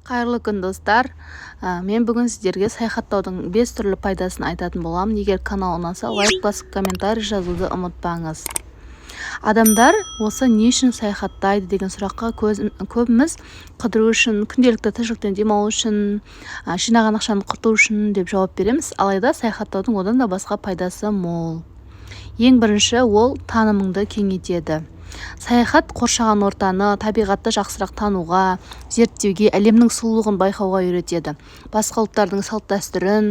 Қайырлы күн достар. Мен бүгін сіздерге саяхаттаудың 5 түрлі пайдасын айтатын боламын. Егер канал ұнаса, лайк басып комментарий жазуды ұмытпаңыз. Адамдар осы не үшін саяхаттайды деген сұраққа көбіміз қыдыру үшін, күнделікті тіршіліктен демалу үшін, жинаған ақшаны құрту үшін деп жауап береміз. Алайда саяхаттаудың одан да басқа пайдасы мол. Ең бірінші, ол танымыңды кеңейтеді. Саяхат қоршаған ортаны, табиғатты жақсырақ тануға, зерттеуге, әлемнің сұлулығын байқауға үйретеді. Басқа ұлттардың салт-дәстүрін,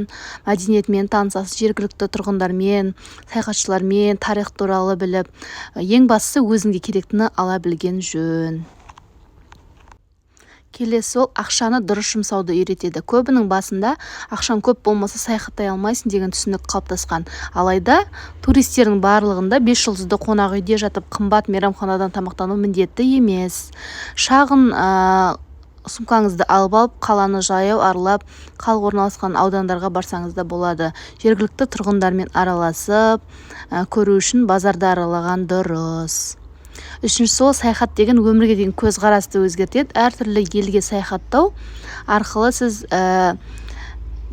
мәдениетімен танысасыз, жергілікті тұрғындармен, саяхатшылармен, тарих туралы біліп, ең бастысы өзіңге керектіні ала білген жөн. Келесі, ол ақшаны дұрыс жұмсауды үйретеді. Көбінің басында ақшаң көп болмаса саяхаттай алмайсың деген түсінік қалыптасқан. Алайда туристердің барлығында 5 жұлдызды қонақ үйде жатып, қымбат мейрамханадан тамақтану міндетті емес. Шағын сумкаңызды алып, қаланы жаяу аралап, халық орналасқан аудандарға барсаңыз да болады. Жергілікті тұрғындармен араласып, көру үшін базарды аралаған дұрыс. Үшіншісі, ол саяхат деген өмірге деген көзқарасты өзгертеді. Әртүрлі елге саяхаттау арқылы сіз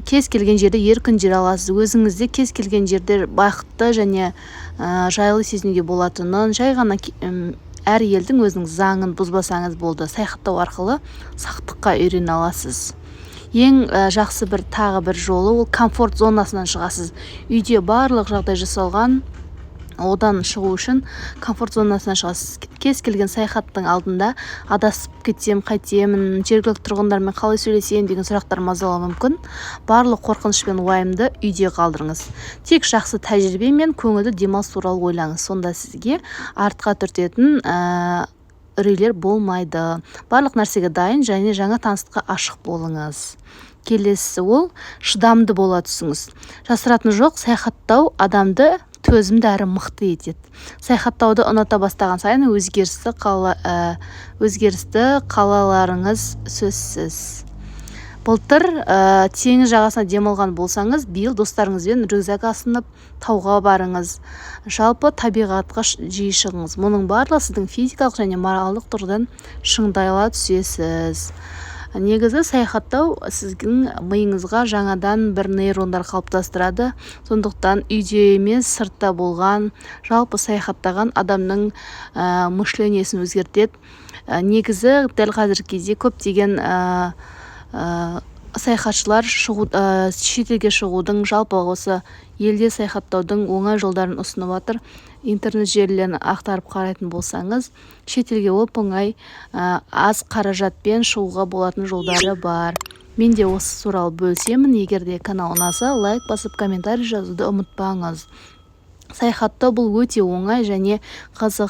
кез келген жерде еркін жүре аласыз. Өзіңізде кез келген жерде бақытты және жайлы сезінуге болатынын, жай ғана әр елдің өзінің заңын бұзбасаңыз болды. Саяхаттау арқылы сақтыққа үйрене аласыз. Ең жақсы тағы бір жолы, ол комфорт зонасынан шығасыз. Үйде барлық жағдай жасалған, одан шығу үшін комфорт зонасынан шығасыз. Кез келген саяхаттың алдында адасып кетсем, қайтемін, жергілікті тұрғындармен қалай сөйлесем деген сұрақтар мазалауы мүмкін. Барлық қорқыныш пен уайымды үйде қалдырыңыз. Тек жақсы тәжірибе мен көңілді демалыс туралы ойлаңыз. Сонда сізге артқа түртетін үрейлер болмайды. Барлық нәрсеге дайын және жаңа таныстыққа ашық болыңыз. Келесі, ол шыдамды бола түсіңіз. Жасыратын жоқ, саяхаттау адамды төзімді әрі мықты етеді. Саяхаттауды ұната бастаған сайын өзгерісті қалаларыңыз сөзсіз. Былтыр теңіз жағасына демалған болсаңыз, биыл достарыңызбен рюкзак асынып тауға барыңыз. Жалпы табиғатқа жиі шығыңыз. Мұның барлығы сіздің физикалық және моральдық тұрғыдан шыңдайла түсесіз. Негізі саяхаттау сіздің миыңызға жаңадан бір нейрондар қалыптастырады. Сондықтан үйде емес, сыртта болған, жалпы саяхаттаған адамның мышлениясын өзгертеді. Негізі дәл қазіргі кезде көптеген саяхатшылар шетелге шығудың, жалпы осы елде саяхаттаудың оңай жолдарын ұсынып жатыр. Интернет желілерін ақтарып қарайтын болсаңыз, шетелге оп-оңай аз қаражатпен шығуға болатын жолдары бар. Мен де осы туралы бөлісемін. Егер де канал ұнаса, лайк басып комментарий жазуды ұмытпаңыз. Саяхаттау бұл өте оңай және қызық.